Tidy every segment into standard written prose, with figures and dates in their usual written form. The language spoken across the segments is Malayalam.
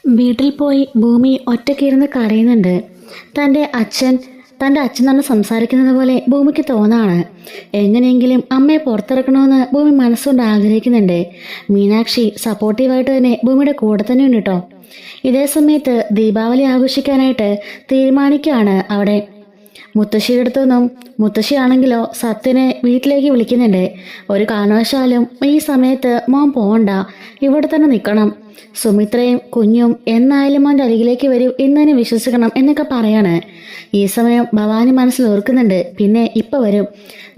വീട്ടിൽ പോയി ഭൂമി ഒറ്റയ്ക്കിരുന്ന് കരയുന്നുണ്ട്. തൻ്റെ അച്ഛൻ തന്നെ സംസാരിക്കുന്നത് പോലെ ഭൂമിക്ക് തോന്നാണ്. എങ്ങനെയെങ്കിലും അമ്മയെ പുറത്തിറക്കണമെന്ന് ഭൂമി മനസ്സുകൊണ്ട് ആഗ്രഹിക്കുന്നുണ്ട്. മീനാക്ഷി സപ്പോർട്ടീവായിട്ട് തന്നെ ഭൂമിയുടെ കൂടെ തന്നെ ഉണ്ട് കേട്ടോ. ഇതേ സമയത്ത് ദീപാവലി ആഘോഷിക്കാനായിട്ട് തീരുമാനിക്കുകയാണ് അവിടെ. മുത്തശ്ശിയുടെ അടുത്തൊന്നും മുത്തശ്ശിയാണെങ്കിലോ സത്യനെ വീട്ടിലേക്ക് വിളിക്കുന്നുണ്ട്. ഒരു കാരണവശാലും ഈ സമയത്ത് മോൻ പോകണ്ട, ഇവിടെ തന്നെ നിൽക്കണം. സുമിത്രയും കുഞ്ഞും എന്നായാലും മോൻ്റെ അരികിലേക്ക് വരും എന്നതിനെ വിശ്വസിക്കണം എന്നൊക്കെ പറയാണ്. ഈ സമയം ഭവാനി മനസ്സിൽ ഓർക്കുന്നുണ്ട്, പിന്നെ ഇപ്പം വരും,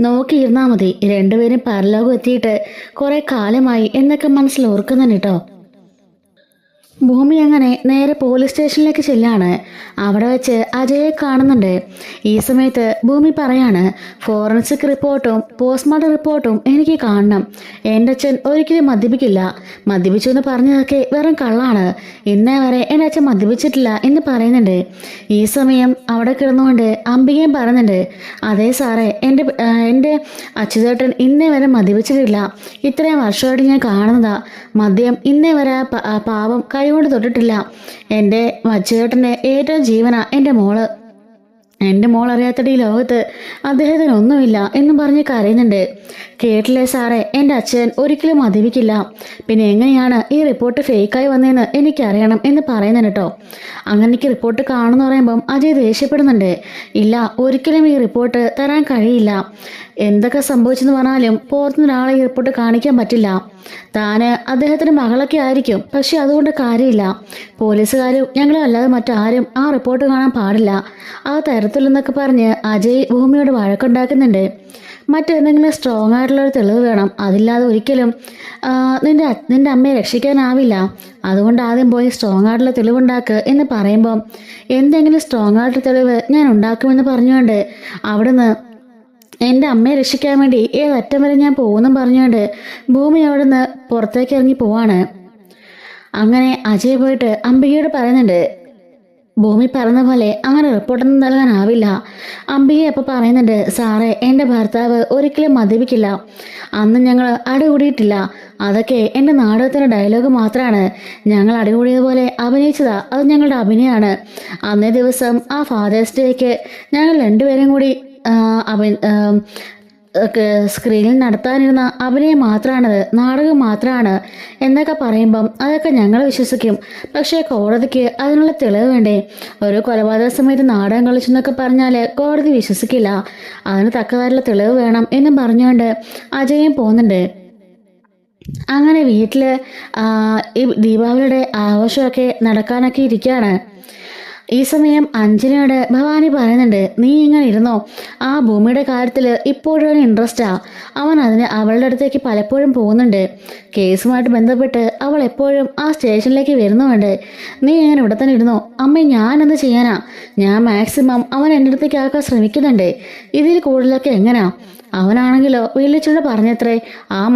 നോക്കിയിരുന്നാൽ മതി, രണ്ടുപേരും പരലോകം എത്തിയിട്ട് കുറേ കാലമായി എന്നൊക്കെ മനസ്സിൽ ഓർക്കുന്നുണ്ട് കേട്ടോ. ഭൂമി അങ്ങനെ നേരെ പോലീസ് സ്റ്റേഷനിലേക്ക് ചെല്ലാണ്. അവിടെ വെച്ച് അജയെ കാണുന്നുണ്ട്. ഈ സമയത്ത് ഭൂമി പറയാണ്, ഫോറൻസിക് റിപ്പോർട്ടും പോസ്റ്റ്മോർട്ടം റിപ്പോർട്ടും എനിക്ക് കാണണം. എൻ്റെ അച്ഛൻ ഒരിക്കലും മദ്യപിക്കില്ല, മദ്യപിച്ചു എന്ന് പറഞ്ഞതൊക്കെ വെറും കള്ളാണ്, ഇന്നേ വരെ എൻ്റെ അച്ഛൻ മദ്യപിച്ചിട്ടില്ല എന്ന് പറയുന്നുണ്ട്. ഈ സമയം അവിടെ കിടന്നുകൊണ്ട് അംബികയും പറയുന്നുണ്ട്, അതേ സാറേ, എൻ്റെ അച്യുതേട്ടൻ ഇന്നേ വരെ മദ്യപിച്ചിട്ടില്ല, ഇത്രയും വർഷമായിട്ട് ഞാൻ കാണുന്നതാ. മദ്യം ഇന്നേ വരെ പാവം കൈകൊണ്ട് തൊട്ടിട്ടില്ല. എൻ്റെ അച്യുതേട്ടൻ്റെ ഏറ്റവും ജീവന എൻ്റെ മോള്. എൻ്റെ മോൾ അറിയാത്തത് ഈ ലോകത്ത് അദ്ദേഹത്തിന് ഒന്നുമില്ല എന്നും പറഞ്ഞ് കരയുന്നുണ്ട്. കേട്ടില്ലേ സാറേ, എൻ്റെ അച്ഛൻ ഒരിക്കലും മദ്യപിക്കില്ല. പിന്നെ എങ്ങനെയാണ് ഈ റിപ്പോർട്ട് ഫേക്കായി വന്നതെന്ന് എനിക്കറിയണം എന്ന് പറയുന്നുണ്ട് കേട്ടോ. അങ്ങനെ എനിക്ക് റിപ്പോർട്ട് കാണുമെന്ന് പറയുമ്പം അജയ് ദേഷ്യപ്പെടുന്നുണ്ട്. ഇല്ല, ഒരിക്കലും ഈ റിപ്പോർട്ട് തരാൻ കഴിയില്ല. എന്തൊക്കെ സംഭവിച്ചെന്ന് പറഞ്ഞാലും പുറത്തുനിന്നൊരാളെ ഈ റിപ്പോർട്ട് കാണിക്കാൻ പറ്റില്ല. താന് അദ്ദേഹത്തിന് മകളൊക്കെ ആയിരിക്കും, പക്ഷെ അതുകൊണ്ട് കാര്യമില്ല. പോലീസുകാരും ഞങ്ങളും അല്ലാതെ മറ്റാരും ആ റിപ്പോർട്ട് കാണാൻ പാടില്ല. ആ തരത്തിലെന്നൊക്കെ പറഞ്ഞ് അജയ് ഭൂമിയോട് വഴക്കുണ്ടാക്കുന്നുണ്ട്. മറ്റെന്തെങ്കിലും സ്ട്രോങ് ആയിട്ടുള്ളൊരു തെളിവ് വേണം, അതില്ലാതെ ഒരിക്കലും നിന്റെ അമ്മയെ രക്ഷിക്കാനാവില്ല. അതുകൊണ്ട് ആദ്യം പോയി സ്ട്രോങ് ആയിട്ടുള്ള തെളിവുണ്ടാക്കുക എന്ന് പറയുമ്പം എന്തെങ്കിലും സ്ട്രോങ് ആയിട്ടുള്ള തെളിവ് ഞാൻ ഉണ്ടാക്കുമെന്ന് പറഞ്ഞുകൊണ്ട് അവിടുന്ന് എൻ്റെ അമ്മയെ രക്ഷിക്കാൻ വേണ്ടി ഏതറ്റം വരെ ഞാൻ പോകുമെന്നും പറഞ്ഞുകൊണ്ട് ഭൂമി അവിടുന്ന് പുറത്തേക്ക് ഇറങ്ങി പോവാണ്. അങ്ങനെ അജയ് പോയിട്ട് അംബികയോട് പറയുന്നുണ്ട്, ഭൂമി പറഞ്ഞ പോലെ അങ്ങനെ റിപ്പോർട്ടൊന്നും നൽകാനാവില്ല. അംബിക അപ്പോൾ പറയുന്നുണ്ട്, സാറേ, എൻ്റെ ഭർത്താവ് ഒരിക്കലും മദ്യപിക്കില്ല, അന്ന് ഞങ്ങൾ അടികൂടിയിട്ടില്ല, അതൊക്കെ എൻ്റെ നാടകത്തിൻ്റെ ഡയലോഗ് മാത്രമാണ്. ഞങ്ങൾ അടികൂടിയതുപോലെ അഭിനയിച്ചതാ, അത് ഞങ്ങളുടെ അഭിനയമാണ്. അന്നേ ദിവസം ആ ഫാദേഴ്സ് ഡേക്ക് ഞങ്ങൾ രണ്ടുപേരും കൂടി സ്ക്രീനിൽ നടത്താനിരുന്ന അഭിനയം മാത്രമാണത്, നാടകം മാത്രമാണ് എന്നൊക്കെ പറയുമ്പം അതൊക്കെ ഞങ്ങൾ വിശ്വസിക്കും. പക്ഷേ കോടതിക്ക് അതിനുള്ള തെളിവ് വേണ്ടേ? ഒരു കൊലപാതക സമയത്ത് നാടകം കളിച്ചെന്നൊക്കെ പറഞ്ഞാൽ കോടതി വിശ്വസിക്കില്ല. അതിന് തക്കതായിട്ടുള്ള തെളിവ് വേണം എന്നും പറഞ്ഞുകൊണ്ട് അജയും പോകുന്നുണ്ട്. അങ്ങനെ വീട്ടിൽ ഈ ദീപാവലിയുടെ ആഘോഷമൊക്കെ നടക്കാനൊക്കെ ഇരിക്കുകയാണ്. ഈ സമയം അഞ്ജനയോട് ഭവാനി പറയുന്നുണ്ട്, നീ ഇങ്ങനെ ഇരുന്നോ, ആ ഭൂമിയുടെ കാര്യത്തിൽ ഇപ്പോഴും അവന് ഇൻട്രസ്റ്റാ. അവളുടെ അടുത്തേക്ക് പലപ്പോഴും പോകുന്നുണ്ട്. കേസുമായിട്ട് ബന്ധപ്പെട്ട് അവൾ എപ്പോഴും ആ സ്റ്റേഷനിലേക്ക് വരുന്നുമുണ്ട്. നീ ഇങ്ങനെ ഇവിടെ തന്നെ ഇരുന്നോ. അമ്മ, ഞാനെന്ത് ചെയ്യാനാ? ഞാൻ മാക്സിമം അവൻ എൻ്റെ അടുത്തേക്ക് ആക്കാൻ ശ്രമിക്കുന്നുണ്ട്. ഇതിൽ കൂടുതലൊക്കെ എങ്ങനെയാ? അവനാണെങ്കിലോ വിളിച്ചോണ്ട് പറഞ്ഞത്രേ,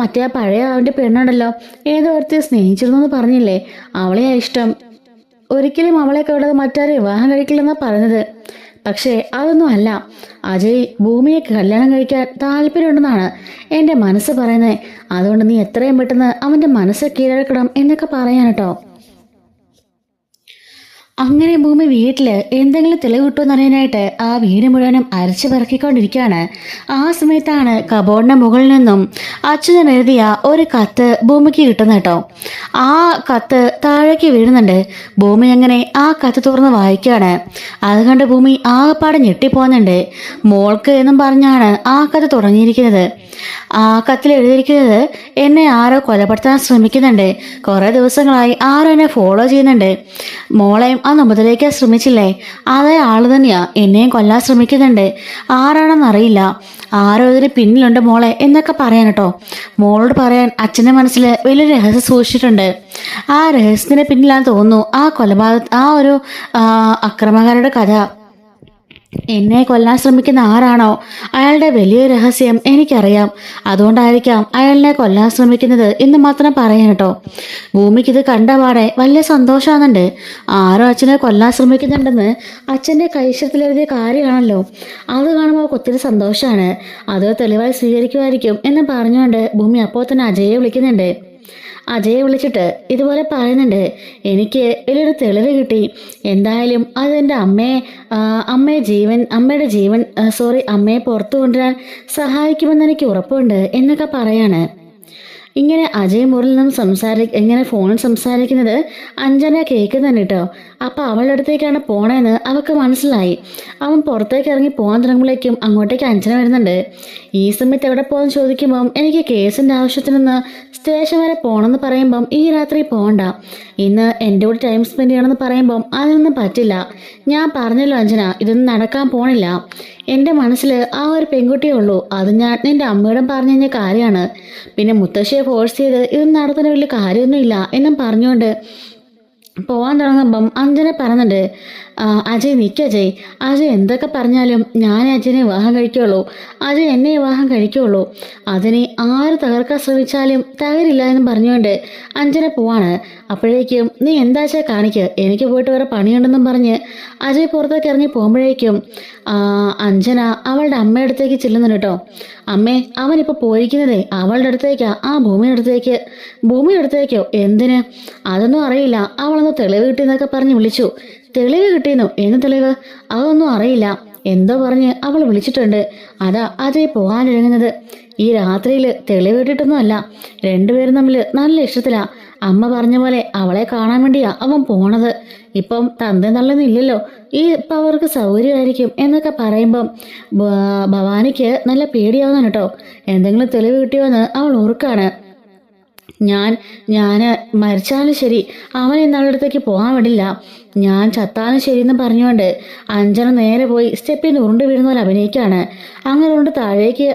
മറ്റേ പഴയ അവൻ്റെ പെണ്ണുണ്ടല്ലോ, ഏതോ ഒരുത്തി സ്നേഹിച്ചിരുന്നു എന്ന് പറഞ്ഞില്ലേ, അവളെയാ ഇഷ്ടം, ഒരിക്കലും അവളെ കൂടാതെ മറ്റാരെ വിവാഹം കഴിക്കില്ലെന്നാണ് പറഞ്ഞത്. പക്ഷേ അതൊന്നും അല്ല, അജയ് ഭൂമിയെ കല്യാണം കഴിക്കാൻ താല്പര്യമുണ്ടെന്നാണ് എൻ്റെ മനസ്സ് പറയുന്നത്. അതുകൊണ്ട് നീ എത്രയും പെട്ടെന്ന് അവൻ്റെ മനസ്സ് കീഴടക്കണം എന്നൊക്കെ പറയാൻ കേട്ടോ. അങ്ങനെ ഭൂമി വീട്ടിൽ എന്തെങ്കിലും തെളിവ് കിട്ടുമെന്നറിയാനായിട്ട് ആ വീട് മുഴുവനും അരച്ചു പിറക്കിക്കൊണ്ടിരിക്കുകയാണ്. ആ സമയത്താണ് കബോർഡിന്റെ മുകളിൽ നിന്നും അച്യുതൻ എഴുതിയ ഒരു കത്ത് ഭൂമിക്ക് കിട്ടുന്ന കേട്ടോ. ആ കത്ത് താഴേക്ക് വീഴുന്നുണ്ട്. ഭൂമി അങ്ങനെ ആ കത്ത് തുറന്ന് വായിക്കുകയാണ്. അതുകൊണ്ട് ഭൂമി ആകെപ്പാടെ ഞെട്ടിപ്പോകുന്നുണ്ട്. മോൾക്ക് എന്നും പറഞ്ഞാണ് ആ കത്ത് തുടങ്ങിയിരിക്കുന്നത്. ആ കത്തിൽ എഴുതിയിരിക്കുന്നത്, എന്നെ ആരോ കൊലപ്പെടുത്താൻ ശ്രമിക്കുന്നുണ്ട്, കുറേ ദിവസങ്ങളായി ആരോ എന്നെ ഫോളോ ചെയ്യുന്നുണ്ട്, മോളെയും അന്ന് മുതലേക്കാൻ ശ്രമിച്ചില്ലേ, അതേ ആള് തന്നെയാ എന്നെയും കൊല്ലാൻ ശ്രമിക്കുന്നുണ്ട്, ആരാണെന്നറിയില്ല, ആരോ ഇതിന് പിന്നിലുണ്ട് മോളെ എന്നൊക്കെ പറയാൻ കേട്ടോ. മോളോട് പറയാൻ അച്ഛൻ്റെ മനസ്സിൽ വലിയൊരു രഹസ്യം സൂക്ഷിച്ചിട്ടുണ്ട്. ആ രഹസ്യത്തിന് പിന്നിലാന്ന് തോന്നുന്നു ആ ഒരു അക്രമകാരുടെ കഥ. എന്നെ കൊല്ലാൻ ശ്രമിക്കുന്ന ആരാണോ അയാളുടെ വലിയൊരു രഹസ്യം എനിക്കറിയാം. അതുകൊണ്ടായിരിക്കാം അയാളിനെ കൊല്ലാൻ ശ്രമിക്കുന്നത് എന്ന് മാത്രം പറയാൻ കേട്ടോ. ഭൂമിക്ക് ഇത് കണ്ടപാടെ വലിയ സന്തോഷമാകുന്നുണ്ട്. ആരോ അച്ഛനെ കൊല്ലാൻ ശ്രമിക്കുന്നുണ്ടെന്ന് അച്ഛൻ്റെ കൈശത്തിലെഴുതിയ കാര്യമാണല്ലോ, അത് കാണുമ്പോൾ ഒത്തിരി സന്തോഷമാണ്. അത് തെളിവായി സ്വീകരിക്കുമായിരിക്കും എന്ന് പറഞ്ഞുകൊണ്ട് ഭൂമി അപ്പോൾ തന്നെ അജയെ വിളിക്കുന്നുണ്ട്. അജയെ വിളിച്ചിട്ട് ഇതുപോലെ പറയുന്നുണ്ട്, എനിക്ക് ഇതിലൊരു തെളിവ് കിട്ടി, എന്തായാലും അതെൻ്റെ അമ്മയെ പുറത്തു കൊണ്ടുവരാൻ സഹായിക്കുമെന്ന് എനിക്ക് ഉറപ്പുണ്ട് എന്നൊക്കെ പറയാണ്. ഇങ്ങനെ അജയ് മുറിൽ നിന്നും ഇങ്ങനെ ഫോണിൽ സംസാരിക്കുന്നത് അഞ്ജന കേൾക്കുന്നുണ്ട് കേട്ടോ. അപ്പം അവളുടെ അടുത്തേക്കാണ് പോണേന്ന് അവൾക്ക് മനസ്സിലായി. അവൻ പുറത്തേക്ക് ഇറങ്ങി പോകാൻ തുടങ്ങുമ്പോഴേക്കും അങ്ങോട്ടേക്ക് അഞ്ജന വരുന്നുണ്ട്. ഈ സമയത്ത് എവിടെ പോകാൻ ചോദിക്കുമ്പം എനിക്ക് കേസിൻ്റെ ആവശ്യത്തിനൊന്ന് സ്റ്റേഷൻ വരെ പോകണമെന്ന് പറയുമ്പം ഈ രാത്രി പോകണ്ട, ഇന്ന് എൻ്റെ കൂടെ ടൈം സ്പെൻഡ് ചെയ്യണമെന്ന് പറയുമ്പം അതിനൊന്നും പറ്റില്ല. ഞാൻ പറഞ്ഞല്ലോ അഞ്ജന, ഇതൊന്നും നടക്കാൻ പോണില്ല. എൻ്റെ മനസ്സിൽ ആ ഒരു പെൺകുട്ടിയേ ഉള്ളൂ, അത് ഞാൻ നിൻ്റെ അമ്മയോടും പറഞ്ഞു കഴിഞ്ഞ കാര്യമാണ്. പിന്നെ മുത്തശ്ശിയെ ഫോഴ്സ് ചെയ്ത് ഇതൊന്നും നടത്തുന്ന വലിയ കാര്യമൊന്നുമില്ല എന്നും പറഞ്ഞുകൊണ്ട് പോകാൻ തുടങ്ങുമ്പം അഞ്ജന പറയുന്നുണ്ട്, അജയ് നിൽക്ക് അജയ്, അജയ് എന്തൊക്കെ പറഞ്ഞാലും ഞാൻ അജയനെ വിവാഹം കഴിക്കുള്ളൂ, അജയ് എന്നെ വിവാഹം കഴിക്കുള്ളൂ, അതിനെ ആര് തകർക്കാൻ ശ്രമിച്ചാലും തകരില്ല എന്ന് പറഞ്ഞുകൊണ്ട് അഞ്ജന പോവാണ്. അപ്പോഴേക്കും നീ എന്താച്ചാ കാണിക്ക്, എനിക്ക് പോയിട്ട് വേറെ പണിയുണ്ടെന്നും പറഞ്ഞ് അജയ് പുറത്തേക്ക് ഇറങ്ങി പോകുമ്പോഴേക്കും അഞ്ജന അവളുടെ അമ്മയുടെ അടുത്തേക്ക് ചെല്ലുന്നുണ്ട് കേട്ടോ. അമ്മേ, അവനിപ്പോൾ പോയിരിക്കുന്നതേ അവളുടെ അടുത്തേക്കാ, ആ ഭൂമിയുടെ അടുത്തേക്കോ? എന്തിന്? അതൊന്നും അറിയില്ല, അവളൊന്ന് തെളിവ് കിട്ടിയെന്നൊക്കെ പറഞ്ഞ് വിളിച്ചു. തെളിവ് കിട്ടിയെന്നോ? എന്ത് തെളിവ്? അതൊന്നും അറിയില്ല, എന്തോ പറഞ്ഞ് അവൾ വിളിച്ചിട്ടുണ്ട്, അതാ അജയ് പോകാനിറങ്ങുന്നത്. ഈ രാത്രിയിൽ തെളിവ് കിട്ടിയിട്ടൊന്നും അല്ല, രണ്ടുപേരും തമ്മിൽ നല്ല ഇഷ്ടത്തിലാ. അമ്മ പറഞ്ഞ പോലെ അവളെ കാണാൻ വേണ്ടിയാ അവൻ പോണത്. ഇപ്പം തന്തേ നല്ലൊന്നില്ലല്ലോ, ഇപ്പം അവർക്ക് സൗകര്യമായിരിക്കും എന്നൊക്കെ പറയുമ്പം ഭവാനിക്ക് നല്ല പേടിയാവുന്നു കേട്ടോ. എന്തെങ്കിലും തെളിവ് കിട്ടിയോന്ന് അവൾ ഓർക്കാണ്. ഞാൻ മരിച്ചാലും ശരി അവൻ ഇന്നാളുടെ അടുത്തേക്ക് പോകാൻ വിടില്ല, ഞാൻ ചത്താലും ശരിയെന്ന് പറഞ്ഞുകൊണ്ട് അഞ്ജന നേരെ പോയി സ്റ്റെപ്പിൽ നിന്ന് ഉരുണ്ട് വീഴുന്ന പോലെ അഭിനയിക്കുകയാണ്. അങ്ങനെ കൊണ്ട് താഴേക്ക്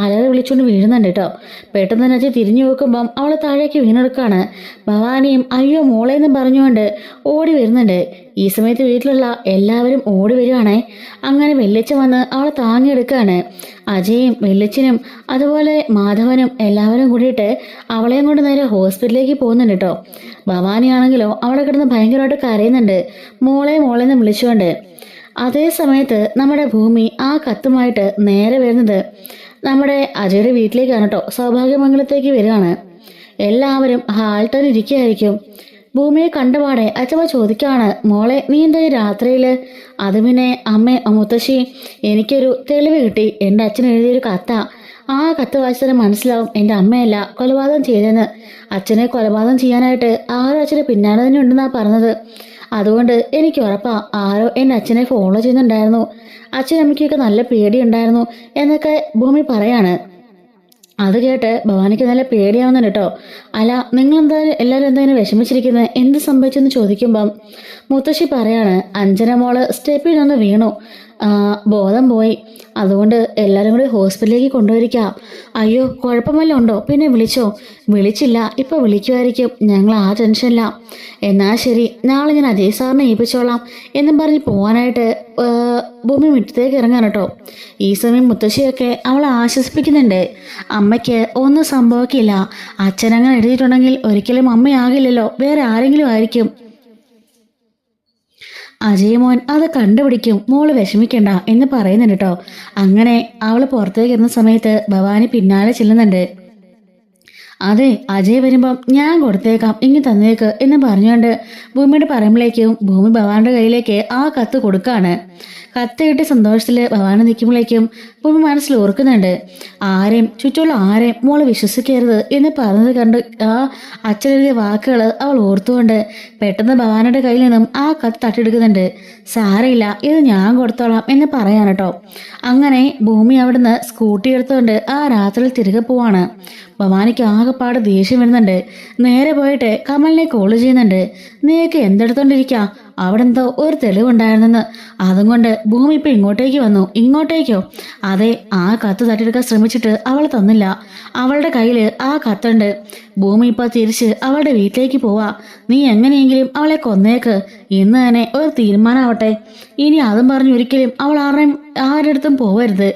അലറി വിളിച്ചുകൊണ്ട് വീഴുന്നുണ്ട് കേട്ടോ. പെട്ടെന്ന് തന്നെ അച്ഛൻ തിരിഞ്ഞു നോക്കുമ്പം അവൾ താഴേക്ക് വീണെടുക്കുകയാണ്. ഭവാനിയും അയ്യോ മോളേന്ന് പറഞ്ഞുകൊണ്ട് ഓടി വരുന്നുണ്ട്. ഈ സമയത്ത് വീട്ടിലുള്ള എല്ലാവരും ഓടി വരുവാണേ. അങ്ങനെ വെല്ലിച്ചൻ വന്ന് അവളെ താങ്ങിയെടുക്കുകയാണ്. അജയും വെല്ലിച്ചനും അതുപോലെ മാധവനും എല്ലാവരും കൂടിയിട്ട് അവളെയും കൊണ്ട് നേരെ ഹോസ്പിറ്റലിലേക്ക് പോകുന്നുണ്ട് കേട്ടോ. ഭവാനിയാണെങ്കിലോ അവിടെ കിടന്ന് ഭയങ്കരമായിട്ട് കരയുന്നുണ്ട്, മോളേന്ന് വിളിച്ചുകൊണ്ട്. അതേ സമയത്ത് നമ്മുടെ ഭൂമി ആ കത്തുമായിട്ട് നേരെ വരുന്നത് നമ്മുടെ അജയുടെ വീട്ടിലേക്കാണ് കേട്ടോ. സൗഭാഗ്യമംഗലത്തേക്ക് വരികയാണ്. എല്ലാവരും ഹാളിൽ തന്നെ ഇരിക്കുകയായിരിക്കും. ഭൂമിയെ കണ്ടപാടെ അച്ഛമ്മ ചോദിക്കുകയാണ്, മോളെ നീ എന്താ ഈ രാത്രിയിൽ? അത് പിന്നെ അമ്മേ, മുത്തശ്ശി, എനിക്കൊരു തെളിവ് കിട്ടി. എൻ്റെ അച്ഛൻ എഴുതിയൊരു കത്താ. ആ കത്ത് വായിച്ചാൽ മനസ്സിലാവും എൻ്റെ അമ്മയല്ല കൊലപാതകം ചെയ്തെന്ന്. അച്ഛനെ കൊലപാതകം ചെയ്യാനായിട്ട് ആരോ അച്ഛന് പിന്നാലെ തന്നെ ഉണ്ടെന്നാണ് പറഞ്ഞത്. അതുകൊണ്ട് എനിക്ക് ഉറപ്പാ ആരോ എൻ്റെ അച്ഛനെ ഫോളോ ചെയ്യുന്നുണ്ടായിരുന്നു. അച്ഛനമ്മയ്ക്കൊക്കെ നല്ല പേടിയുണ്ടായിരുന്നു എന്നൊക്കെ ഭൂമി പറയാണ്. അത് കേട്ട് ഭവാനിക്ക് നല്ല പേടിയാവുന്നുണ്ട് കേട്ടോ. അല്ല, എല്ലാവരും എന്തായാലും വിഷമിച്ചിരിക്കുന്നത്, എന്ത് സംഭവിച്ചെന്ന് ചോദിക്കുമ്പം മുത്തശ്ശി പറയാണ്, അഞ്ജന മോള് സ്റ്റെപ്പിൽ നിന്ന് വീണു, ബോധം പോയി, അതുകൊണ്ട് എല്ലാവരും കൂടി ഹോസ്പിറ്റലിലേക്ക് കൊണ്ടുപോയിരിക്കാം. അയ്യോ, കുഴപ്പമല്ല ഉണ്ടോ? പിന്നെ വിളിച്ചോ? വിളിച്ചില്ല, ഇപ്പം വിളിക്കുമായിരിക്കും, ഞങ്ങൾ ആ ടെൻഷനില്ല. എന്നാൽ ശരി, നാളെ ഞാൻ അജയ് സാറിനെ ഏൽപ്പിച്ചോളാം എന്നും പറഞ്ഞ് പോകാനായിട്ട് ഭൂമി മുറ്റത്തേക്ക് ഇറങ്ങാൻ കേട്ടോ. ഈ സമയം മുത്തശ്ശിയൊക്കെ അവളെ ആശ്വസിപ്പിക്കുന്നുണ്ട്. അമ്മയ്ക്ക് ഒന്നും സംഭവിക്കില്ല, അച്ഛനങ്ങനെ എഴുതിയിട്ടുണ്ടെങ്കിൽ ഒരിക്കലും അമ്മയാകില്ലല്ലോ, വേറെ ആരെങ്കിലും ആയിരിക്കും. അജയ് മോൻ അത് കണ്ടുപിടിക്കും, മോള് വിഷമിക്കണ്ട എന്ന് പറയുന്നുണ്ട് കേട്ടോ. അങ്ങനെ അവൾ പുറത്തേക്ക് ഇരുന്ന സമയത്ത് ഭവാനി പിന്നാലെ ചെല്ലുന്നുണ്ട്. അതെ, അജയ് വരുമ്പം ഞാൻ കൊടുത്തേക്കാം, ഇങ്ങ് തന്നേക്ക് എന്ന് പറഞ്ഞുകൊണ്ട് ഭൂമിയുടെ പറയുമ്പോഴേക്കും ഭൂമി ഭവാന്റെ കയ്യിലേക്ക് ആ കത്ത് കൊടുക്കാണ്. കത്ത് കിട്ടിയ സന്തോഷത്തിൽ ഭവാനി നിൽക്കുമ്പോഴേക്കും ഭൂമി മനസ്സിൽ ഓർക്കുന്നുണ്ട്, ചുറ്റുള്ള ആരെയും മോള് വിശ്വസിക്കരുത് എന്ന് പറഞ്ഞത് കണ്ട് ആ അച്ഛനെഴുതിയ വാക്കുകൾ അവൾ ഓർത്തുകൊണ്ട് പെട്ടെന്ന് ഭവാനിയുടെ കയ്യിൽ നിന്നും ആ കത്ത് തട്ടിയെടുക്കുന്നുണ്ട്. സാരയില്ല, ഇത് ഞാൻ കൊടുത്തോളാം എന്ന് പറയാൻ കേട്ടോ. അങ്ങനെ ഭൂമി അവിടുന്ന് സ്കൂട്ടി എടുത്തുകൊണ്ട് ആ രാത്രിയിൽ തിരികെ പോവാണ്. ഭവാനിക്ക് ആകെപ്പാട് ദേഷ്യം വരുന്നുണ്ട്. നേരെ പോയിട്ട് കമലിനെ കോൾ ചെയ്യുന്നുണ്ട്. നീയൊക്കെ എന്തെടുത്തോണ്ടിരിക്കുക? അവിടെ എന്തോ ഒരു തെളിവുണ്ടായിരുന്നെന്ന്. അതും കൊണ്ട് ഭൂമി ഇപ്പം ഇങ്ങോട്ടേക്ക് വന്നു. ഇങ്ങോട്ടേക്കോ? അതെ, ആ കത്ത് തട്ടിയെടുക്കാൻ ശ്രമിച്ചിട്ട് അവൾ തന്നില്ല. അവളുടെ കയ്യിൽ ആ കത്തുണ്ട്. ഭൂമി ഇപ്പോൾ തിരിച്ച് അവളുടെ വീട്ടിലേക്ക് പോവാ. നീ എങ്ങനെയെങ്കിലും അവളെ കൊന്നേക്ക്. ഇന്ന് തന്നെ ഒരു തീരുമാനമാവട്ടെ. ഇനി അതും പറഞ്ഞ് ഒരിക്കലും അവൾ ആരുടെ അടുത്തും പോവരുത്.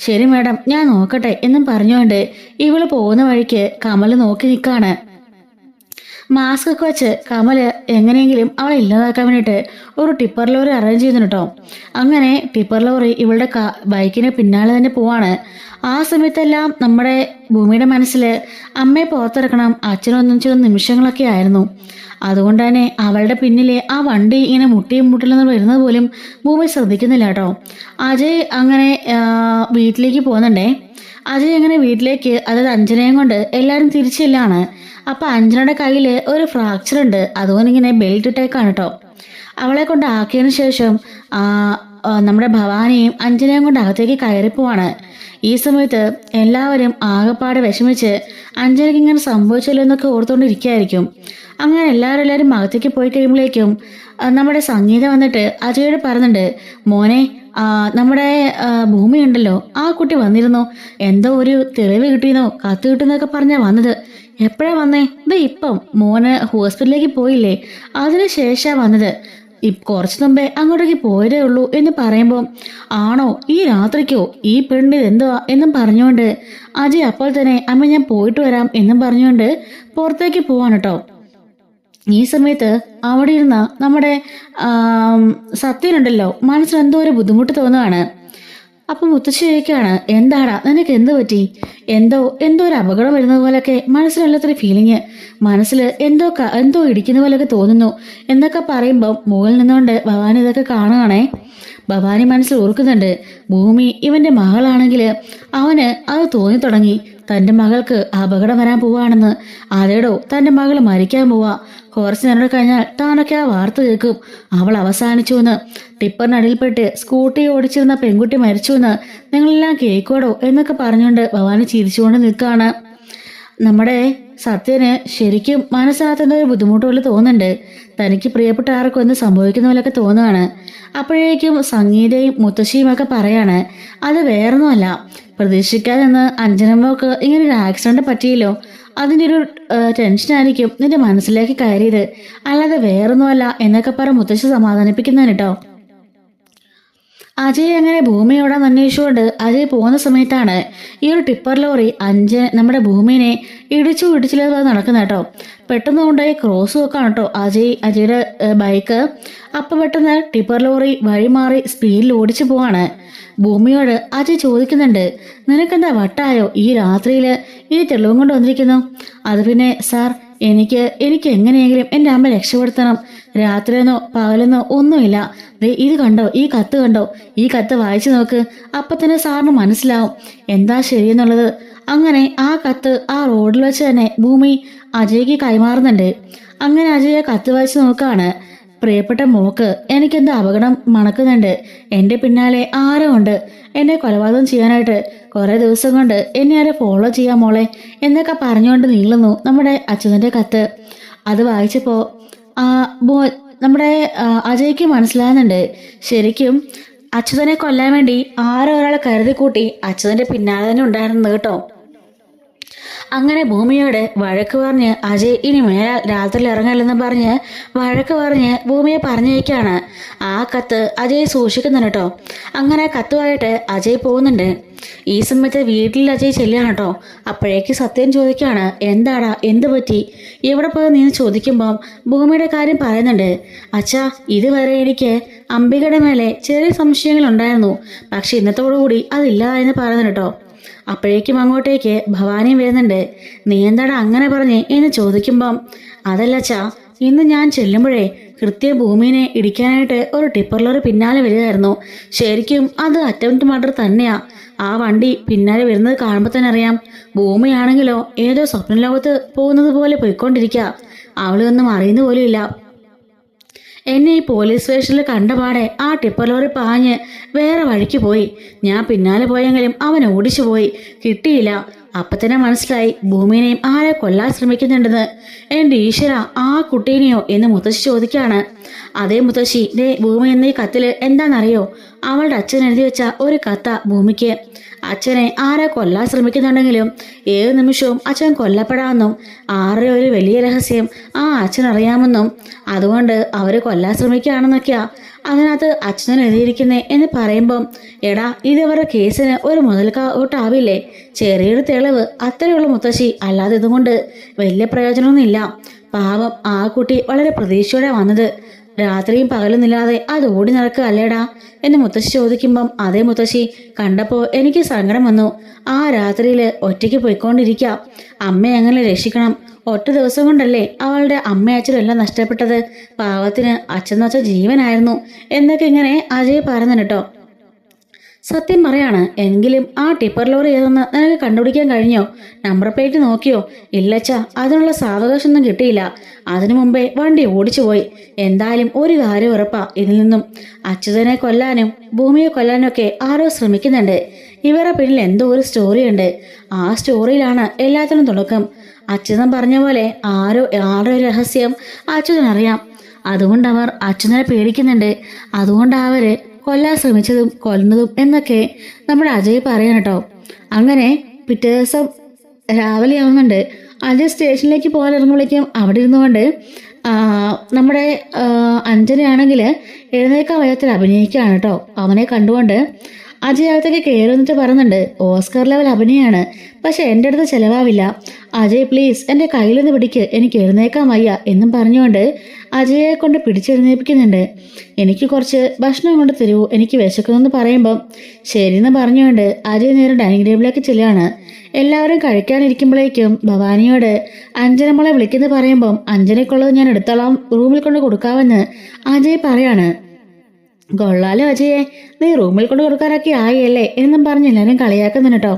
ശരി മാഡം, ഞാൻ നോക്കട്ടെ എന്നും പറഞ്ഞുകൊണ്ട് ഇവള് പോകുന്ന വഴിക്ക് കമൽ നോക്കി നിൽക്കാണ്. മാസ്ക് ഒക്കെ വെച്ച് കമല് എങ്ങനെയെങ്കിലും അവളെ ഇല്ലാതാക്കാൻ വേണ്ടിയിട്ട് ഒരു ടിപ്പർ ലോറി അറേഞ്ച് ചെയ്യുന്നു കേട്ടോ. അങ്ങനെ ടിപ്പർ ലോറി ഇവളുടെ ബൈക്കിന് പിന്നാലെ തന്നെ പോവാണ്. ആ സമയത്തെല്ലാം നമ്മുടെ ഭൂമിയുടെ മനസ്സിൽ അമ്മയെ പുറത്തിറക്കണം, അച്ഛനൊന്നും ചില നിമിഷങ്ങളൊക്കെ ആയിരുന്നു. അതുകൊണ്ട് തന്നെ അവളുടെ പിന്നിലെ ആ വണ്ടി ഇങ്ങനെ മുട്ടിയും മുട്ടിലെന്ന് വരുന്നത് പോലും ഭൂമി ശ്രദ്ധിക്കുന്നില്ല കേട്ടോ. അജയ് അങ്ങനെ വീട്ടിലേക്ക് പോകുന്നുണ്ടേ. അജയ് അങ്ങനെ വീട്ടിലേക്ക്, അതായത് അഞ്ജനയും കൊണ്ട് എല്ലാവരും തിരിച്ചില്ലാണ്. അപ്പം അഞ്ജനയുടെ കയ്യിൽ ഒരു ഫ്രാക്ചർ ഉണ്ട്, അതുകൊണ്ട് ഇങ്ങനെ ബെൽറ്റ് ഇട്ടേക്കാണ് കേട്ടോ. അവളെ കൊണ്ട് ആക്കിയതിന് ശേഷം നമ്മുടെ ഭവാനിയും അഞ്ജനയും കൊണ്ട് അകത്തേക്ക് കയറിപ്പോവാണ്. ഈ സമയത്ത് എല്ലാവരും ആകെപ്പാടെ വിഷമിച്ച് അഞ്ജനയ്ക്ക് ഇങ്ങനെ സംഭവിച്ചല്ലോ എന്നൊക്കെ ഓർത്തുകൊണ്ടിരിക്കുകയായിരിക്കും. അങ്ങനെ എല്ലാവരും അകത്തേക്ക് പോയി കഴിയുമ്പോഴേക്കും നമ്മുടെ സംഗീത വന്നിട്ട് അജയോട് പറയുന്നുണ്ട്, മോനെ നമ്മുടെ ഭൂമി ഉണ്ടല്ലോ, ആ കുട്ടി വന്നിരുന്നോ, എന്തോ ഒരു തെളിവ് കിട്ടിയെന്നോ കത്ത് കിട്ടുന്നൊക്കെ പറഞ്ഞാ വന്നത്. എപ്പോഴാ വന്നേ? ഇത് ഇപ്പം മോന് ഹോസ്പിറ്റലിലേക്ക് പോയില്ലേ, അതിന് ശേഷമാണ് വന്നത്. കുറച്ചു മുമ്പേ അങ്ങോട്ടേക്ക് പോയതേ ഉള്ളൂ എന്ന് പറയുമ്പോൾ, ആണോ ഈ രാത്രിക്കോ ഈ പെണ്ണ് എന്തുവാ എന്നും പറഞ്ഞുകൊണ്ട് അജയ് അപ്പോൾ തന്നെ അമ്മ ഞാൻ പോയിട്ട് വരാം എന്നും പറഞ്ഞുകൊണ്ട് പുറത്തേക്ക് പോവാണ് കേട്ടോ. ഈ സമയത്ത് അവിടെ ഇരുന്ന നമ്മുടെ സത്യനുണ്ടല്ലോ, മനസ്സിലെന്തോ ഒരു ബുദ്ധിമുട്ട് തോന്നുകയാണ്. അപ്പം മുത്തശ്ശി ചോദിക്കുകയാണ്, എന്താടാ നിനക്ക് എന്ത് പറ്റി? എന്തോ ഒരു അപകടം വരുന്നത് പോലൊക്കെ മനസ്സിലല്ലാത്തൊരു ഫീലിങ്, മനസ്സിൽ എന്തോ ഇടിക്കുന്ന പോലെയൊക്കെ തോന്നുന്നു എന്നൊക്കെ പറയുമ്പം മുകളിൽ നിന്നുകൊണ്ട് ഭവാനി ഇതൊക്കെ കാണുകയാണേ. ഭവാനി മനസ്സിൽ ഓർക്കുന്നുണ്ട്, ഭൂമി ഇവന്റെ മകളാണെങ്കിൽ അവന് അത് തോന്നി തുടങ്ങി, തൻ്റെ മകൾക്ക് അപകടം വരാൻ പോവാണെന്ന്. അതേടോ തൻ്റെ മകൾ മരിക്കാൻ പോവാ, കുറച്ച് നേരം കഴിഞ്ഞാൽ താനൊക്കെ ആ വാർത്ത കേൾക്കും, അവൾ അവസാനിച്ചു എന്ന്, ടിപ്പറിനടിയിൽപ്പെട്ട് സ്കൂട്ടി ഓടിച്ചിരുന്ന പെൺകുട്ടി മരിച്ചു എന്ന് നിങ്ങളെല്ലാം കേൾക്കോടോ എന്നൊക്കെ പറഞ്ഞുകൊണ്ട് ഭവാനി ചിരിച്ചുകൊണ്ട് നിൽക്കുകയാണ്. നമ്മുടെ സത്യന് ശരിക്കും മനസ്സിനകത്തുന്ന ഒരു ബുദ്ധിമുട്ട് പോലെ തോന്നുന്നുണ്ട്, തനിക്ക് പ്രിയപ്പെട്ട ആർക്കും എന്ത് സംഭവിക്കുന്ന പോലെയൊക്കെ തോന്നുകയാണ്. അപ്പോഴേക്കും സംഗീതയും മുത്തശ്ശിയും ഒക്കെ പറയാണ്, അത് വേറൊന്നുമല്ല, പ്രതീക്ഷിക്കാതെ നിന്ന് അഞ്ജനമ്മക്ക് ഇങ്ങനെ ഒരു ആക്സിഡന്റ് പറ്റിയല്ലോ, അതിൻ്റെ ഒരു ടെൻഷനായിരിക്കും നിന്റെ മനസ്സിലേക്ക് കയറിയത്, അല്ലാതെ വേറൊന്നുമല്ല എന്നൊക്കെ പറഞ്ഞ് മുത്തശ്ശി സമാധാനിപ്പിക്കുന്നതാണ് കേട്ടോ. അജയ് അങ്ങനെ ഭൂമിയോടാൻ അന്വേഷിച്ചുകൊണ്ട് അജയ് പോകുന്ന സമയത്താണ് ഈ ഒരു ടിപ്പർ ലോറി നമ്മുടെ ഭൂമിനെ ഇടിച്ചില്ല നടക്കുന്ന കേട്ടോ. പെട്ടെന്ന് കൊണ്ടുപോയി ക്രോസ് നോക്കാണ് കേട്ടോ അജയുടെ ബൈക്ക്. അപ്പം പെട്ടെന്ന് ടിപ്പർ ലോറി വഴി മാറി സ്പീഡിൽ ഓടിച്ചു പോവാണ്. ഭൂമിയോട് അജയ് ചോദിക്കുന്നുണ്ട്, നിനക്കെന്താ വട്ടായോ, ഈ രാത്രിയിൽ ഈ തെളിവും കൊണ്ട് വന്നിരിക്കുന്നു? അത് പിന്നെ സാർ, എനിക്ക് എങ്ങനെയെങ്കിലും എൻ്റെ അമ്മ രക്ഷപ്പെടുത്തണം, രാത്രിയെന്നോ പകലെന്നോ ഒന്നുമില്ല. ഇത് കണ്ടോ, ഈ കത്ത് കണ്ടോ, ഈ കത്ത് വായിച്ചു നോക്ക്, അപ്പം തന്നെ സാറിന് മനസ്സിലാവും എന്താ ശരിയെന്നുള്ളത്. അങ്ങനെ ആ കത്ത് ആ റോഡിൽ വെച്ച് തന്നെ ഭൂമി അജയ്ക്ക് കൈമാറുന്നുണ്ട്. അങ്ങനെ അജയ് കത്ത് വായിച്ചു നോക്കാണ്. പ്രിയപ്പെട്ട മോക്ക് എനിക്കെന്താ അപകടം മണക്കുന്നുണ്ട്, എൻ്റെ പിന്നാലെ ആരോ ഉണ്ട്, എന്നെ കൊലപാതകം ചെയ്യാനായിട്ട് കുറേ ദിവസം കൊണ്ട് എന്നെ ആരെ ഫോളോ ചെയ്യാൻ മോളെ എന്നൊക്കെ പറഞ്ഞുകൊണ്ട് നീളുന്നു നമ്മുടെ അച്ഛൻ്റെ കത്ത്. അത് വായിച്ചപ്പോൾ നമ്മുടെ അജയ്ക്ക് മനസ്സിലാകുന്നുണ്ട്, ശരിക്കും അച്യുതനെ കൊല്ലാൻ വേണ്ടി ആരോ ഒരാളെ കരുതി കൂട്ടി അച്യുതൻ്റെ പിന്നാലെ തന്നെ ഉണ്ടായിരുന്നത് കേട്ടോ. അങ്ങനെ ഭൂമിയോട് വഴക്ക് പറഞ്ഞ് അജയ് ഇനി മേലാൽ രാത്രിയിൽ ഇറങ്ങല്ലെന്ന് പറഞ്ഞ് വഴക്ക് പറഞ്ഞ് ഭൂമിയെ പറഞ്ഞയക്കാണ്. ആ കത്ത് അജയ് സൂക്ഷിക്കുന്നുണ്ട് കേട്ടോ. അങ്ങനെ കത്തുമായിട്ട് അജയ് പോകുന്നുണ്ട്. ഈ സമയത്ത് വീട്ടിൽ അജയ് ചെല്ലുകയാണ് കേട്ടോ. അപ്പോഴേക്ക് സത്യം ചോദിക്കുകയാണ്, എന്താടാ എന്ത് പറ്റി, എവിടെ പോയി നീ ചോദിക്കുമ്പം ഭൂമിയുടെ കാര്യം പറയുന്നുണ്ട്. അച്ഛാ, ഇതുവരെ എനിക്ക് അംബികയുടെ മേലെ ചെറിയ സംശയങ്ങളുണ്ടായിരുന്നു, പക്ഷെ ഇന്നത്തോടുകൂടി അതില്ല എന്ന് പറയുന്നു കേട്ടോ. അപ്പോഴേക്കും അങ്ങോട്ടേക്ക് ഭവാനിയും വരുന്നുണ്ട്. നീ എന്താടാ അങ്ങനെ പറഞ്ഞേ എന്ന് ചോദിക്കുമ്പം, അതല്ലച്ചാ, ഇന്ന് ഞാൻ ചെല്ലുമ്പോഴേ കൃത്യം ഭൂമിനെ ഇടിക്കാനായിട്ട് ഒരു ടിപ്പർ ലോറി പിന്നാലെ വരികയായിരുന്നു. ശരിക്കും അത് അറ്റംപ്റ്റ് മർഡർ തന്നെയാ. ആ വണ്ടി പിന്നാലെ വരുന്നത് കാണുമ്പോൾ തന്നെ അറിയാം. ഭൂമിയാണെങ്കിലോ ഏതോ സ്വപ്ന ലോകത്ത് പോകുന്നത് പോലെ പോയിക്കൊണ്ടിരിക്കുക. അവളൊന്നും അറിയുന്ന പോലും ഇല്ല. എന്നെ ഈ പോലീസ് സ്റ്റേഷനിൽ കണ്ടപാടെ ആ ടിപ്പർ ലോറി പാഞ്ഞ് വേറെ വഴിക്ക് പോയി. ഞാൻ പിന്നാലെ പോയെങ്കിലും അവൻ ഓടിച്ചു പോയി, കിട്ടിയില്ല. അപ്പം തന്നെ മനസ്സിലായി ഭൂമിനെയും ആരെ കൊല്ലാൻ ശ്രമിക്കുന്നുണ്ടെന്ന്. എൻ്റെ ഈശ്വര, ആ കുട്ടീനെയോ എന്ന് മുത്തശ്ശി ചോദിക്കുകയാണ്. അതേ മുത്തശ്ശി, ദേ ഭൂമി എന്ന ഈ കത്തിൽ എന്താണെന്നറിയോ, അവളുടെ അച്ഛൻ എഴുതി വെച്ച ഒരു കത്ത ഭൂമിക്ക്. അച്ഛനെ ആരെ കൊല്ലാൻ ശ്രമിക്കുന്നുണ്ടെങ്കിലും ഏത് നിമിഷവും അച്ഛൻ കൊല്ലപ്പെടാമെന്നും ആരുടെ ഒരു വലിയ രഹസ്യം ആ അച്ഛൻ അറിയാമെന്നും അതുകൊണ്ട് അവർ കൊല്ലാൻ ശ്രമിക്കുകയാണെന്നൊക്കെയാ അതിനകത്ത് അച്ഛൻ എഴുതിയിരിക്കുന്നേ എന്ന് പറയുമ്പം, എടാ ഇതവരുടെ കേസിന് ഒരു മുതൽക്കൂട്ടാവില്ലേ? ചെറിയൊരു തെളിവ് അത്രയുള്ള മുത്തശ്ശി, അല്ലാതെ ഇതുകൊണ്ട് വലിയ പ്രയോജനമൊന്നുമില്ല. പാവം ആ കുട്ടി വളരെ പ്രതീക്ഷയോടെ വന്നത്. രാത്രിയും പകലൊന്നില്ലാതെ അത് ഓടി നടക്കുക അല്ലേടാ എന്ന് മുത്തശ്ശി ചോദിക്കുമ്പം അതേ മുത്തശ്ശി, കണ്ടപ്പോൾ എനിക്ക് സങ്കടം വന്നു. ആ രാത്രിയിൽ ഒറ്റയ്ക്ക് പോയിക്കൊണ്ടിരിക്കാം. അമ്മയെ എങ്ങനെ രക്ഷിക്കണം? ഒറ്റ ദിവസം കൊണ്ടല്ലേ അവളുടെ അമ്മയച്ഛനും എല്ലാം നഷ്ടപ്പെട്ടത്. പാവത്തിന് അച്ഛൻ എന്ന് വെച്ച ജീവനായിരുന്നു എന്നൊക്കെ ഇങ്ങനെ അജയ് പറഞ്ഞു കേട്ടോ. സത്യം പറയാണ്, എങ്കിലും ആ ടിപ്പർ ലോറി ഏതെന്ന് നിനക്ക് കണ്ടുപിടിക്കാൻ കഴിഞ്ഞോ? നമ്പർ പ്ലേറ്റ് നോക്കിയോ? ഇല്ലച്ചാ, അതിനുള്ള സാവകാശമൊന്നും കിട്ടിയില്ല. അതിനു മുമ്പേ വണ്ടി ഓടിച്ചു പോയി. എന്തായാലും ഒരു കാര്യം ഉറപ്പാ, ഇതിൽ നിന്നും അച്യുതനെ കൊല്ലാനും ഭൂമിയെ കൊല്ലാനും ഒക്കെ ആരോ ശ്രമിക്കുന്നുണ്ട്. ഇവരുടെ പിന്നിൽ എന്തോ ഒരു സ്റ്റോറിയുണ്ട്. ആ സ്റ്റോറിയിലാണ് എല്ലാത്തിനും തുടക്കം. അച്യുതൻ പറഞ്ഞ പോലെ ആരോ രഹസ്യം അച്യുതനറിയാം. അതുകൊണ്ട് അവർ അച്യുതനെ പേടിക്കുന്നുണ്ട്. അതുകൊണ്ട് അവര് കൊല്ലാൻ ശ്രമിച്ചതും കൊല്ലുന്നതും എന്നൊക്കെ നമ്മുടെ അജയ് പറയാൻ കേട്ടോ. അങ്ങനെ പിറ്റേ ദിവസം രാവിലെ ആവുന്നുണ്ട്. അജയ് സ്റ്റേഷനിലേക്ക് പോകാൻ ഇറങ്ങുമ്പോഴേക്കും അവിടെ ഇരുന്നുകൊണ്ട് നമ്മുടെ അഞ്ജനയാണെങ്കിൽ എഴുന്നേക്കാൻ വയ്യാത്തിൽ അഭിനയിക്കുകയാണ് കേട്ടോ. അവനെ കണ്ടുകൊണ്ട് അജയ് അകത്തേക്ക് കയറി വന്നിട്ട് പറയുന്നുണ്ട്, ഓസ്കർ ലെവൽ അഭിനയമാണ്, പക്ഷെ എൻ്റെ അടുത്ത് ചിലവാവില്ല. അജയ് പ്ലീസ് എൻ്റെ കയ്യിലൊന്ന് പിടിക്ക്, എനിക്ക് എഴുന്നേക്കാൻ വയ്യ എന്നും പറഞ്ഞുകൊണ്ട് അജയെ കൊണ്ട് പിടിച്ചെഴുന്നേൽപ്പിക്കുന്നുണ്ട്. എനിക്ക് കുറച്ച് ഭക്ഷണം കൊണ്ട് തരൂ, എനിക്ക് വിശക്കുന്നെന്ന് പറയുമ്പം ശരിയെന്ന് പറഞ്ഞുകൊണ്ട് അജയ് നേരെ ഡൈനിങ് ടേബിളിലേക്ക് ചെല്ലുകയാണ്. എല്ലാവരും കഴിക്കാനിരിക്കുമ്പോഴേക്കും ഭവാനിയോട് അഞ്ജനമ്മളെ വിളിക്കുന്നു പറയുമ്പം അഞ്ജനയ്ക്കുള്ളത് ഞാൻ എടുത്തോളാം, റൂമിൽ കൊണ്ട് കൊടുക്കാമെന്ന് അജയ് പറയാണ്. കൊള്ളാലോ അജയെ, നീ റൂമിൽ കൊണ്ട് കൊടുക്കാറൊക്കെ ആയല്ലേ എന്നും പറഞ്ഞ് എല്ലാവരും കളിയാക്കുന്നുണ്ട് കേട്ടോ.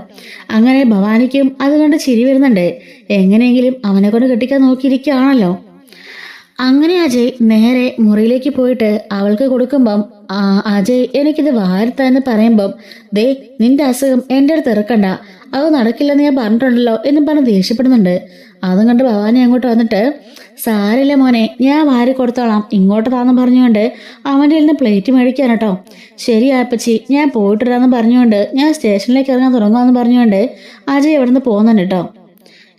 അങ്ങനെ ഭവാനിക്കും അതുകൊണ്ട് ചിരി വരുന്നുണ്ട്. എങ്ങനെയെങ്കിലും അവനെ കൊണ്ട് കെട്ടിക്കാൻ നോക്കിയിരിക്കുകയാണല്ലോ. അങ്ങനെ അജയ് നേരെ മുറിയിലേക്ക് പോയിട്ട് അവൾക്ക് കൊടുക്കുമ്പം അജയ് എനിക്കിത് വാരത്താന്ന് പറയുമ്പം, ദേ നിന്റെ അസുഖം എൻ്റെ അടുത്ത് ഇറക്കണ്ട, അത് നടക്കില്ലെന്ന് ഞാൻ പറഞ്ഞിട്ടുണ്ടല്ലോ എന്നും പറഞ്ഞ് ദേഷ്യപ്പെടുന്നുണ്ട്. അതും കണ്ട് ഭവാനി അങ്ങോട്ട് വന്നിട്ട്, സാരില്ല മോനെ, ഞാൻ വാരി കൊടുത്തോളാം, ഇങ്ങോട്ട് താന്ന് പറഞ്ഞുകൊണ്ട് അവൻ്റെ നിന്ന് പ്ലേറ്റ് മേടിക്കാൻ കേട്ടോ. ശരി ആപ്പച്ചി, ഞാൻ പോയിട്ടിടാന്ന് പറഞ്ഞുകൊണ്ട് ഞാൻ സ്റ്റേഷനിലേക്ക് ഇറങ്ങാൻ തുടങ്ങുമെന്ന് പറഞ്ഞുകൊണ്ട് അജയ് ഇവിടെ നിന്ന് പോകുന്നുണ്ട് കേട്ടോ.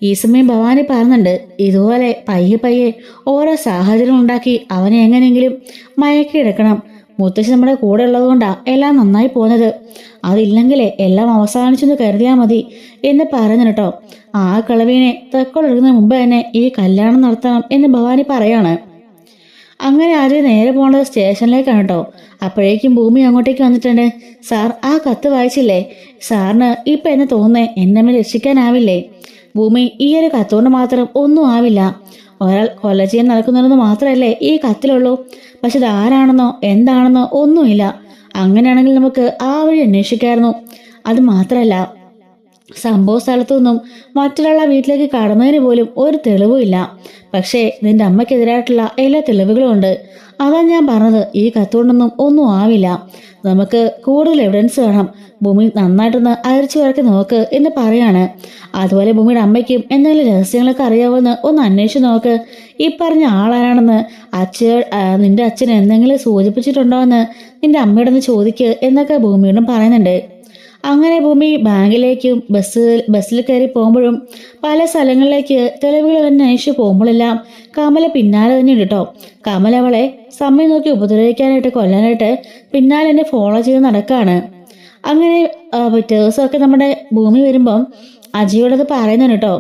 ഈ സമയം ഭവാനി പറയുന്നുണ്ട്, ഇതുപോലെ പയ്യെ പയ്യെ ഓരോ സാഹചര്യം ഉണ്ടാക്കി അവനെ എങ്ങനെയെങ്കിലും മയക്കിയെടുക്കണം. മുത്തശ്ശി നമ്മുടെ കൂടെ ഉള്ളത് കൊണ്ടാണ് എല്ലാം നന്നായി പോകുന്നത്. അതില്ലെങ്കിലേ എല്ലാം അവസാനിച്ചെന്ന് കരുതിയാൽ മതി എന്ന് പറയുന്നു കേട്ടോ. ആ കളവീനെ തെക്കോടെടുക്കുന്നതിന് മുമ്പ് തന്നെ ഈ കല്യാണം നടത്തണം എന്ന് ഭവാനി പറയാണ്. അങ്ങനെ അജയ് നേരെ പോണത് സ്റ്റേഷനിലേക്കാണ് കേട്ടോ. അപ്പോഴേക്കും ഭൂമി അങ്ങോട്ടേക്ക് വന്നിട്ടുണ്ട്. സാർ, ആ കത്ത് വായിച്ചില്ലേ? സാറിന് ഇപ്പം എന്നെ തോന്നുന്നേ എന്നെ രക്ഷിക്കാനാവില്ലേ? ഭൂമി, ഈ ഒരു കത്തുകൊണ്ട് മാത്രം ഒന്നും ആവില്ല. ഒരാൾ കൊല ചെയ്യാൻ നടക്കുന്നതെന്ന് മാത്രമല്ലേ ഈ കത്തിലുള്ളൂ. പക്ഷെ ഇതാരാണെന്നോ എന്താണെന്നോ ഒന്നുമില്ല. അങ്ങനെയാണെങ്കിൽ നമുക്ക് ആ വഴി അന്വേഷിക്കായിരുന്നു. അത് മാത്രമല്ല, സംഭവ സ്ഥലത്തുനിന്നും മറ്റൊരാളെ വീട്ടിലേക്ക് കടന്നതിന് പോലും ഒരു തെളിവും ഇല്ല. പക്ഷേ നിന്റെ അമ്മയ്ക്കെതിരായിട്ടുള്ള എല്ലാ തെളിവുകളും ഉണ്ട്. അതാ ഞാൻ പറഞ്ഞത്, ഈ കത്തുകൊണ്ടൊന്നും ഒന്നും ആവില്ല. നമുക്ക് കൂടുതൽ എവിഡൻസ് വേണം. ഭൂമി നന്നായിട്ടൊന്ന് അരിച്ചു വരക്കി നോക്ക് എന്ന് പറയാണ്. അതുപോലെ ഭൂമിയുടെ അമ്മയ്ക്കും എന്തെങ്കിലും രഹസ്യങ്ങളൊക്കെ അറിയാവുന്ന ഒന്ന് അന്വേഷിച്ച് നോക്ക്. ഈ പറഞ്ഞ ആളാരാണെന്ന് നിന്റെ അച്ഛൻ എന്തെങ്കിലും സൂചിപ്പിച്ചിട്ടുണ്ടോ എന്ന് നിന്റെ അമ്മയോട് ഒന്ന് ചോദിക്ക് എന്നൊക്കെ ഭൂമിയോടും പറയുന്നുണ്ട്. അങ്ങനെ ഭൂമി ബാങ്കിലേക്കും ബസ്സിൽ കയറി പോകുമ്പോഴും പല സ്ഥലങ്ങളിലേക്ക് തെളിവുകൾ തന്നെ അന്വേഷിച്ച് പോകുമ്പോഴെല്ലാം കമല പിന്നാലെ തന്നെ ഉണ്ട് കേട്ടോ. കമല അവളെ സമയം നോക്കി ഉപദ്രവിക്കാനായിട്ട് കൊല്ലാനായിട്ട് പിന്നാലെ എന്നെ ഫോളോ ചെയ്ത് നടക്കുകയാണ്. അങ്ങനെ പിറ്റേ ദിവസമൊക്കെ നമ്മുടെ ഭൂമി വരുമ്പം അജിയോടത് പറയുന്നുണ്ട് കേട്ടോ.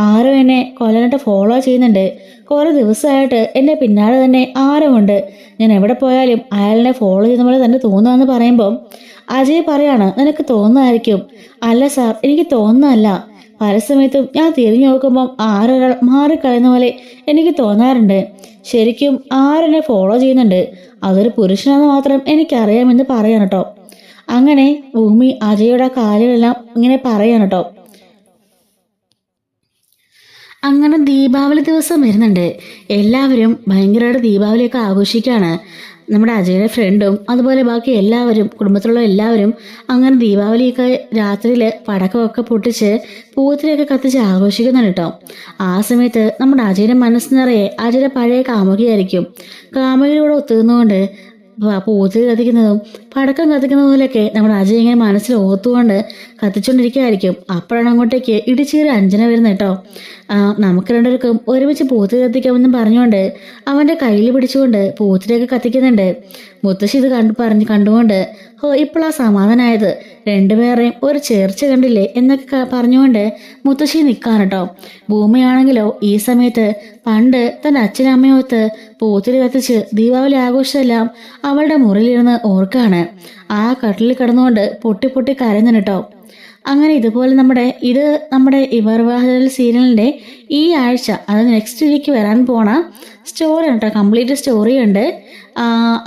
ആരോ എന്നെ കൊല്ലാനായിട്ട് ഫോളോ ചെയ്യുന്നുണ്ട്. കുറേ ദിവസമായിട്ട് എൻ്റെ പിന്നാലെ തന്നെ ആരോ ഉണ്ട്. ഞാൻ എവിടെ പോയാലും അയാളിനെ ഫോളോ ചെയ്യുന്ന പോലെ തന്നെ തോന്നുകയെന്ന് പറയുമ്പം അജയ് പറയാണ്, നിനക്ക് തോന്നുന്നതായിരിക്കും. അല്ല സാർ, എനിക്ക് തോന്നുന്നതല്ല. പല സമയത്തും ഞാൻ തിരിഞ്ഞു നോക്കുമ്പം ആരൊരാൾ മാറിക്കളയുന്ന പോലെ എനിക്ക് തോന്നാറുണ്ട്. ശരിക്കും ആരെന്നെ ഫോളോ ചെയ്യുന്നുണ്ട്. അതൊരു പുരുഷനാണെന്ന് മാത്രം എനിക്കറിയാമെന്ന് പറയാൻ കേട്ടോ. അങ്ങനെ ഭൂമി അജയുടെ കാലിലെല്ലാം ഇങ്ങനെ പറയാൻ കേട്ടോ. അങ്ങനെ ദീപാവലി ദിവസം വരുന്നുണ്ട്. എല്ലാവരും ഭയങ്കരമായിട്ട് ദീപാവലിയൊക്കെ ആഘോഷിക്കുകയാണ്. നമ്മുടെ അജയുടെ ഫ്രണ്ടും അതുപോലെ ബാക്കി എല്ലാവരും, കുടുംബത്തിലുള്ള എല്ലാവരും അങ്ങനെ ദീപാവലിയൊക്കെ രാത്രിയിൽ പടക്കമൊക്കെ പൊട്ടിച്ച് പൂത്തിരിയൊക്കെ കത്തിച്ച് ആഘോഷിക്കുന്നുണ്ട് കേട്ടോ. ആ സമയത്ത് നമ്മുടെ അജയുടെ മനസ്സ് നിറയെ അജയുടെ പഴയ കാമുകിയായിരിക്കും. കാമുകിലൂടെ ഒത്തുനിന്നുകൊണ്ട് പൂത്തിരി കത്തിക്കുന്നതും പടക്കം കത്തിക്കുന്നതുപോലെയൊക്കെ നമ്മുടെ അജയ് ഇങ്ങനെ മനസ്സിൽ ഓർത്തുകൊണ്ട് കത്തിച്ചുകൊണ്ടിരിക്കുകയായിരിക്കും. അപ്പോഴാണ് അങ്ങോട്ടേക്ക് ഇടിച്ചേറി അഞ്ജന വരുന്നത് കേട്ടോ. നമുക്ക് രണ്ടുപേർക്കും ഒരുമിച്ച് പൂത്തിരി കത്തിക്കാമെന്നും പറഞ്ഞുകൊണ്ട് അവൻ്റെ കയ്യിൽ പിടിച്ചുകൊണ്ട് പൂത്തിരിയൊക്കെ കത്തിക്കുന്നുണ്ട്. മുത്തശ്ശി ഇത് കണ്ടുകൊണ്ട് ഇപ്പോഴാണ് സമാധാനമായത്. രണ്ടുപേരെയും ഒരു ചേർച്ച കണ്ടില്ലേ എന്നൊക്കെ പറഞ്ഞുകൊണ്ട് മുത്തശ്ശി നിൽക്കാൻ കേട്ടോ. ഭൂമിയാണെങ്കിലോ ഈ സമയത്ത് പണ്ട് തൻ്റെ അച്ഛനും അമ്മയൊത്ത് പൂത്തിരി കത്തിച്ച് ദീപാവലി ആഘോഷമെല്ലാം അവളുടെ മുറിയിലിരുന്ന് ഓർക്കാണ്. ആ കട്ടിലിൽ കിടന്നുകൊണ്ട് പൊട്ടി പൊട്ടി കരയുന്നു കേട്ടോ. അങ്ങനെ ഇതുപോലെ നമ്മുടെ ഇവർ വിവാഹ സീരിയലിൻ്റെ ഈ ആഴ്ച അത് നെക്സ്റ്റ് വീക്ക് വരാൻ പോണ സ്റ്റോറിയാണ് കേട്ടോ. കംപ്ലീറ്റ് സ്റ്റോറി ഉണ്ട്.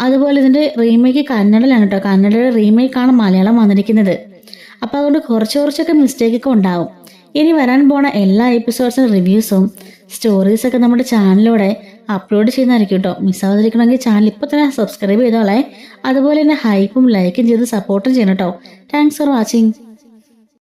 അതുപോലെ ഇതിൻ്റെ റീമേക്ക് കന്നഡയിലാണ് കേട്ടോ. കന്നഡയുടെ റീമേക്കാണ് മലയാളം വന്നിരിക്കുന്നത്. അപ്പോൾ അതുകൊണ്ട് കുറച്ചൊക്കെ മിസ്റ്റേക്കൊക്കെ ഉണ്ടാവും. ഇനി വരാൻ പോണ എല്ലാ എപ്പിസോഡ്സും റിവ്യൂസും സ്റ്റോറീസൊക്കെ നമ്മുടെ ചാനലിലൂടെ അപ്ലോഡ് ചെയ്യുന്നതായിരിക്കും കേട്ടോ. മിസ്സാവാതിരിക്കണമെങ്കിൽ ചാനൽ ഇപ്പോൾ തന്നെ സബ്സ്ക്രൈബ് ചെയ്തോളേ. അതുപോലെ തന്നെ ഹൈപ്പും ലൈക്കും ചെയ്ത് സപ്പോർട്ടും ചെയ്യണം കേട്ടോ. Thanks for watching.